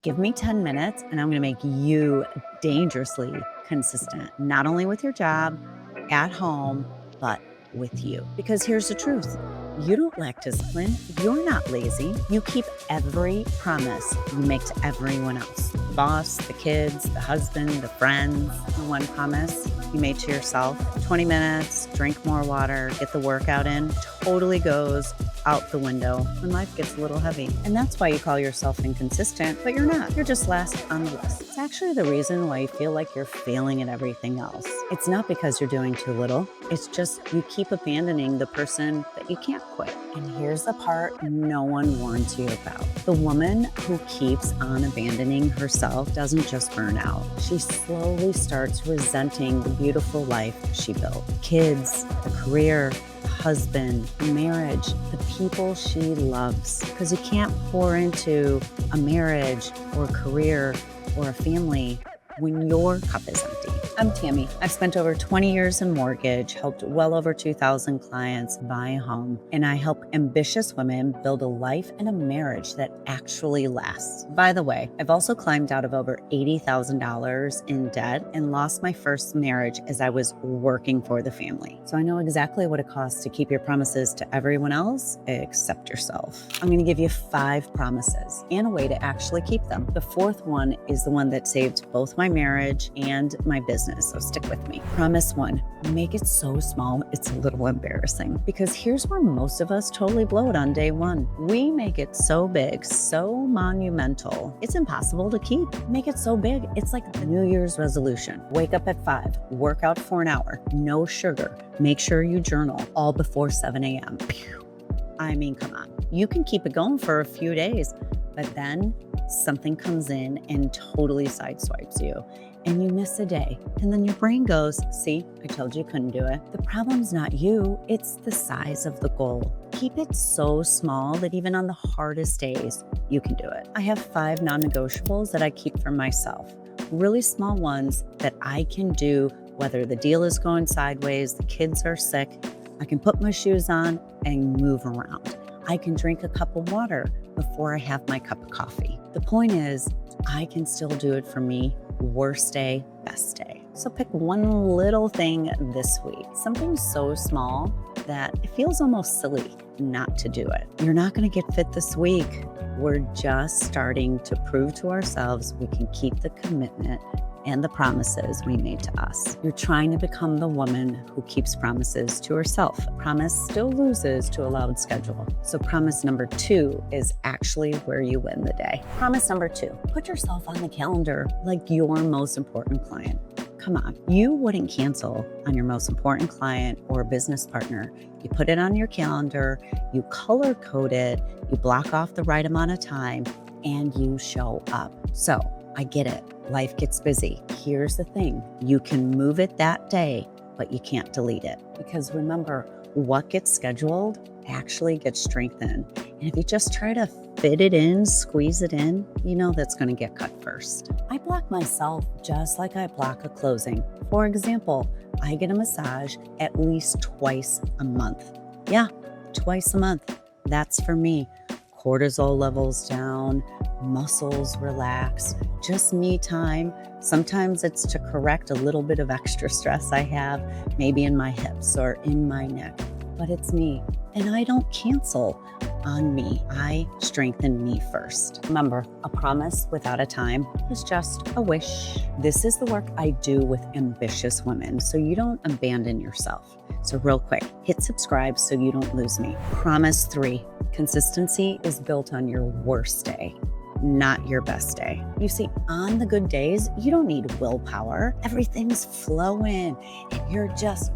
Give me 10 minutes and I'm going to make you dangerously consistent, not only with your job, at home, but with you. Because here's the truth. You don't lack discipline. You're not lazy. You keep every promise you make to everyone else. The boss, the kids, the husband, the friends. The one promise you made to yourself, 20 minutes, drink more water, get the workout in, totally goes out the window when life gets a little heavy. And that's why you call yourself inconsistent, but you're not. You're just last on the list. It's actually the reason why you feel like you're failing at everything else. It's not because you're doing too little. It's just you keep abandoning the person that you can't quit. And here's the part no one warns you about. The woman who keeps on abandoning herself doesn't just burn out. She slowly starts resenting the beautiful life she built. Kids, a career, husband, marriage, the people she loves. Because you can't pour into a marriage or a career or a family when your cup is empty. I'm Tammy. I've spent over 20 years in mortgage, helped well over 2,000 clients buy a home, and I help ambitious women build a life and a marriage that actually lasts. By the way, I've also climbed out of over $80,000 in debt and lost my first marriage as I was working for the family. So I know exactly what it costs to keep your promises to everyone else except yourself. I'm going to give you 5 promises and a way to actually keep them. The 4th one is the one that saved both my marriage and my business. So stick with me. Promise 1, make it so small it's a little embarrassing. Because here's where most of us totally blow it on day 1. We make it so big, so monumental, it's impossible to keep. Make it so big, it's like the New Year's resolution. Wake up at 5, work out for an hour, no sugar, make sure you journal, all before 7 a.m. I mean, come on. You can keep it going for a few days, but then something comes in and totally sideswipes you. And you miss a day. And then your brain goes, see, I told you couldn't do it. The problem's not you, it's the size of the goal. Keep it so small that even on the hardest days, you can do it. I have 5 non-negotiables that I keep for myself. Really small ones that I can do whether the deal is going sideways, the kids are sick. I can put my shoes on and move around. I can drink a cup of water before I have my cup of coffee. The point is, I can still do it for me, worst day, best day. So pick one little thing this week, something so small that it feels almost silly not to do it. You're not going to get fit this week. We're just starting to prove to ourselves we can keep the commitment and the promises we made to us. You're trying to become the woman who keeps promises to herself. Promise still loses to a loud schedule. So promise number 2 is actually where you win the day. Promise number 2, put yourself on the calendar like your most important client. Come on, you wouldn't cancel on your most important client or business partner. You put it on your calendar, you color code it, you block off the right amount of time, and you show up. So I get it. Life gets busy. Here's the thing. You can move it that day, but you can't delete it. Because remember, what gets scheduled actually gets strengthened. And if you just try to fit it in, squeeze it in, you know that's going to get cut first. I block myself just like I block a closing. For example, I get a massage at least twice a month. Yeah, twice a month. That's for me. Cortisol levels down, muscles relax, just me time. Sometimes it's to correct a little bit of extra stress I have, maybe in my hips or in my neck, but it's me. And I don't cancel on me. I strengthen me first. Remember, a promise without a time is just a wish. This is the work I do with ambitious women, so you don't abandon yourself. So real quick, hit subscribe so you don't lose me. Promise 3, consistency is built on your worst day, not your best day. You see, on the good days, you don't need willpower. Everything's flowing and you're just,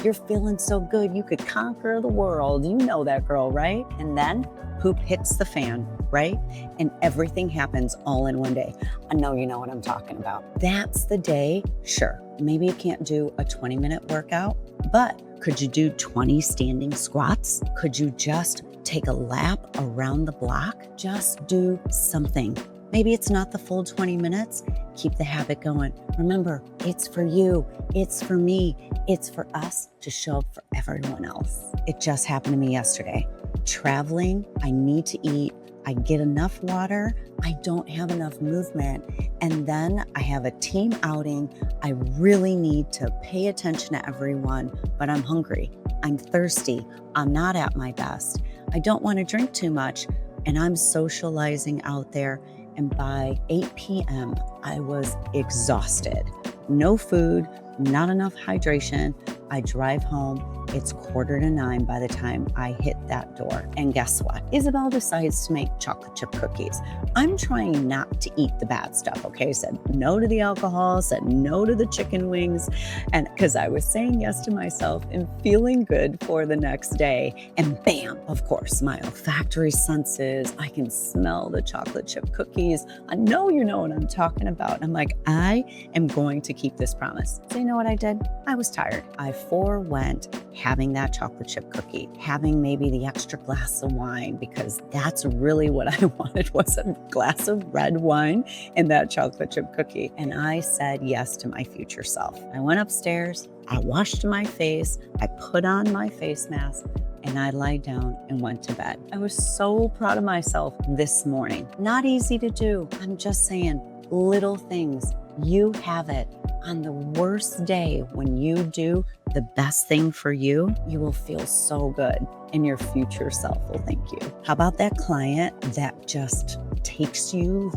you're feeling so good. You could conquer the world. You know that girl, right? And then poop hits the fan, right? And everything happens all in one day. I know you know what I'm talking about. That's the day. Sure, maybe you can't do a 20-minute workout, but could you do 20 standing squats? Could you just take a lap around the block? Just do something. Maybe it's not the full 20 minutes. Keep the habit going. Remember, it's for you. It's for me. It's for us to show up for everyone else. It just happened to me yesterday. Traveling, I need to eat I get enough water, I don't have enough movement, and then I have a team outing. I really need to pay attention to everyone, but I'm hungry, I'm thirsty, I'm not at my best. I don't want to drink too much, and I'm socializing out there. And by 8 p.m., I was exhausted. No food, not enough hydration. I drive home. It's 8:45 by the time I hit that door. And guess what? Isabel decides to make chocolate chip cookies. I'm trying not to eat the bad stuff, okay? Said no to the alcohol, said no to the chicken wings. And because I was saying yes to myself and feeling good for the next day. And bam, of course, my olfactory senses, I can smell the chocolate chip cookies. I know you know what I'm talking about. I'm like, I am going to keep this promise. So you know what I did? I was tired. I forewent having that chocolate chip cookie, having maybe the extra glass of wine, because that's really what I wanted, was a glass of red wine and that chocolate chip cookie. And I said yes to my future self. I went upstairs, I washed my face, I put on my face mask, and I lied down and went to bed. I was so proud of myself this morning. Not easy to do. I'm just saying, little things. You have it. On the worst day, when you do the best thing for you, you will feel so good, and your future self will thank you. How about that client that just takes you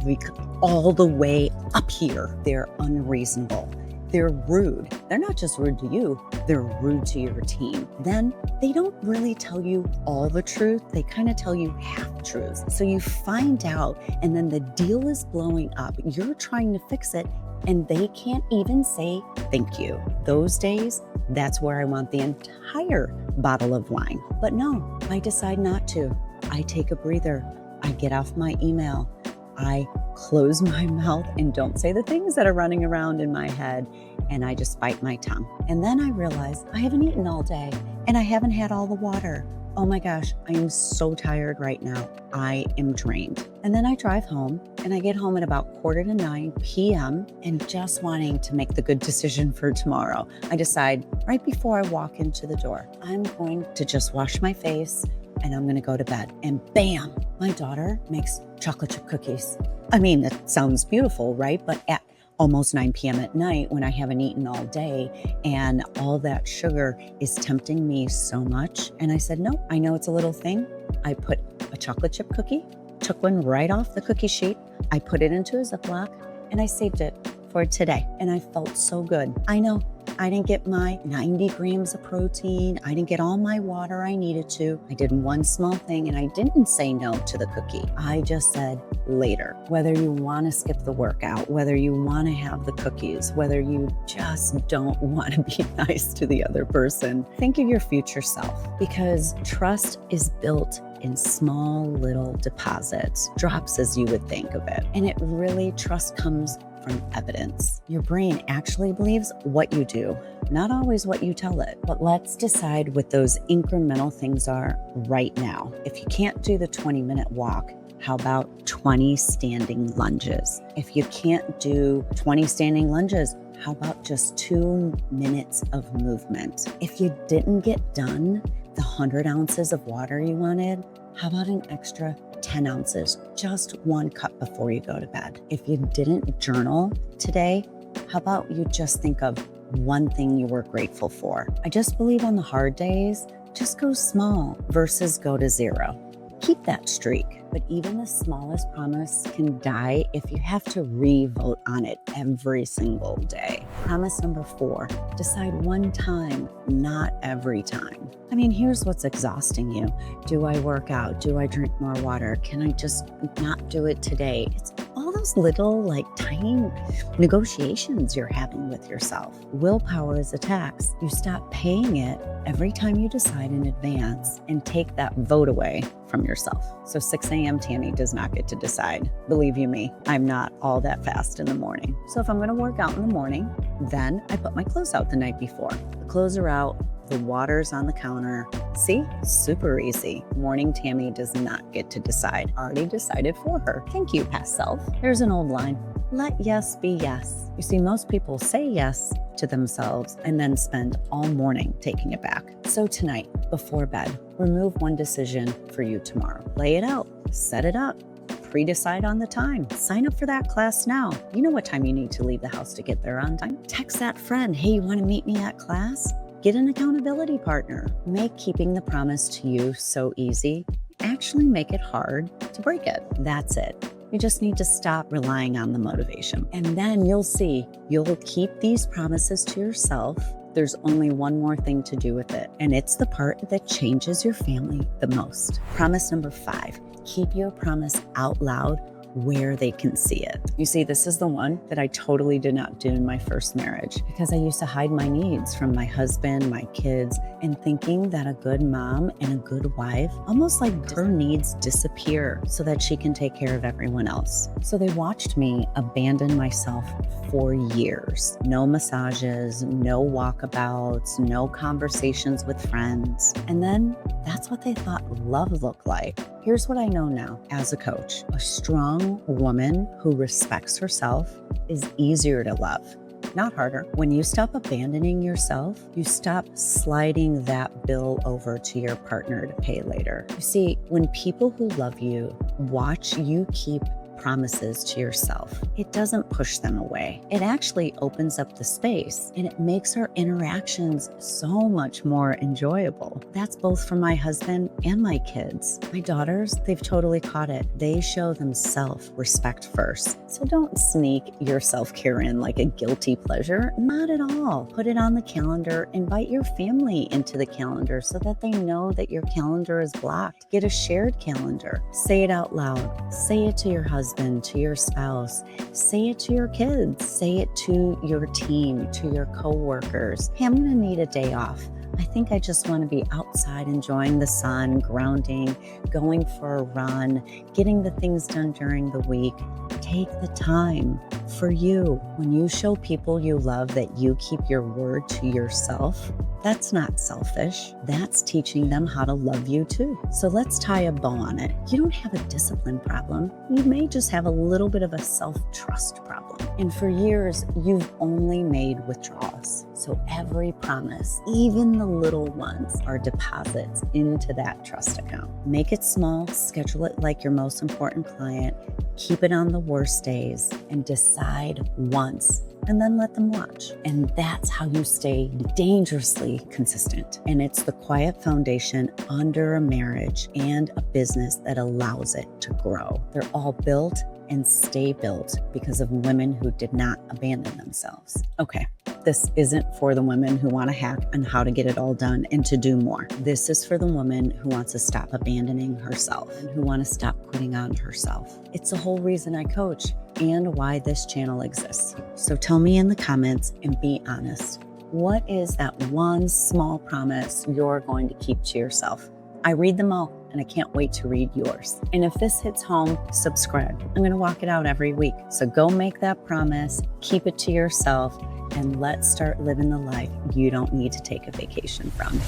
all the way up here? They're unreasonable. They're rude. They're not just rude to you, they're rude to your team. Then they don't really tell you all the truth. They kind of tell you half truths. So you find out, and then the deal is blowing up. You're trying to fix it, and they can't even say thank you. Those days, that's where I want the entire bottle of wine. But no, I decide not to. I take a breather. I get off my email. I close my mouth and don't say the things that are running around in my head, and I just bite my tongue. And then I realize I haven't eaten all day, and I haven't had all the water. Oh my gosh, I am so tired right now. I am drained. And then I drive home, and I get home at about 8:45 p.m. and just wanting to make the good decision for tomorrow, I decide right before I walk into the door, I'm going to just wash my face and I'm going to go to bed. And bam, my daughter makes chocolate chip cookies. I mean, it sounds beautiful, right? But at almost 9 p.m. at night, when I haven't eaten all day and all that sugar is tempting me so much. And I said, no, I know it's a little thing. I put a chocolate chip cookie, took one right off the cookie sheet. I put it into a Ziploc and I saved it for today. And I felt so good. I know I didn't get my 90 grams of protein. I didn't get all my water I needed to. I did one small thing, and I didn't say no to the cookie. I just said later. Whether you want to skip the workout, whether you want to have the cookies, whether you just don't want to be nice to the other person, think of your future self, because trust is built in small little deposits, drops as you would think of it. And it really, trust comes from evidence. Your brain actually believes what you do, not always what you tell it. But let's decide what those incremental things are right now. If you can't do the 20-minute walk, how about 20 standing lunges? If you can't do 20 standing lunges, how about just 2 minutes of movement? If you didn't get done the 100 ounces of water you wanted, how about an extra 10 ounces, just 1 cup before you go to bed? If you didn't journal today, how about you just think of one thing you were grateful for? I just believe on the hard days, just go small versus go to 0. Keep that streak. But even the smallest promise can die if you have to re-vote on it every single day. Promise number 4, decide one time, not every time. I mean, here's what's exhausting you. Do I work out? Do I drink more water? Can I just not do it today? It's all those little, tiny negotiations you're having with yourself. Willpower is a tax. You stop paying it every time you decide in advance and take that vote away from yourself. So 6 a.m. Tammy does not get to decide. Believe you me, I'm not all that fast in the morning. So if I'm going to work out in the morning, then I put my clothes out the night before. The clothes are out, The water's on the counter. See? Super easy. Morning Tammy does not get to decide. Already decided for her. Thank you, past self. Here's an old line. Let yes be yes. You see, most people say yes to themselves and then spend all morning taking it back. So tonight, before bed, remove one decision for you tomorrow. Lay it out. Set it up. Pre-decide on the time. Sign up for that class now. You know what time you need to leave the house to get there on time. Text that friend, hey, you want to meet me at class? Get an accountability partner. Make keeping the promise to you so easy. Actually make it hard to break it. That's it. You just need to stop relying on the motivation. And then you'll see, you'll keep these promises to yourself. There's only one more thing to do with it, and it's the part that changes your family the most. Promise number 5, keep your promise out loud where they can see it. You see, this is the one that I totally did not do in my first marriage because I used to hide my needs from my husband, my kids, and thinking that a good mom and a good wife, almost like her needs disappear so that she can take care of everyone else. So they watched me abandon myself for years. No massages, no walkabouts, no conversations with friends. And then that's what they thought love looked like. Here's what I know now as a coach. A strong woman who respects herself is easier to love, not harder. When you stop abandoning yourself, you stop sliding that bill over to your partner to pay later. You see, when people who love you watch you keep promises to yourself, it doesn't push them away. It actually opens up the space and it makes our interactions so much more enjoyable. That's both for my husband and my kids. My daughters, they've totally caught it. They show themselves respect first. So don't sneak your self-care in like a guilty pleasure. Not at all. Put it on the calendar. Invite your family into the calendar so that they know that your calendar is blocked. Get a shared calendar. Say it out loud. Say it to your husband, to your spouse, say it to your kids, say it to your team, to your coworkers. Hey, I'm gonna need a day off. I think I just want to be outside enjoying the sun, grounding, going for a run, getting the things done during the week. Take the time for you. When you show people you love that you keep your word to yourself, that's not selfish. That's teaching them how to love you too. So let's tie a bow on it. You don't have a discipline problem. You may just have a little bit of a self-trust problem. And for years, you've only made withdrawals. So every promise, even the little ones, are deposits into that trust account. Make it small, schedule it like your most important client, keep it on the worst days, and decide once, and then let them watch. And that's how you stay dangerously consistent. And it's the quiet foundation under a marriage and a business that allows it to grow. They're all built and stay built because of women who did not abandon themselves. Okay, this isn't for the women who want to hack on how to get it all done and to do more. This is for the woman who wants to stop abandoning herself and who want to stop quitting on herself. It's the whole reason I coach and why this channel exists. So tell me in the comments and be honest. What is that one small promise you're going to keep to yourself? I read them all and I can't wait to read yours. And if this hits home, subscribe. I'm going to walk it out every week. So go make that promise, keep it to yourself, and let's start living the life you don't need to take a vacation from.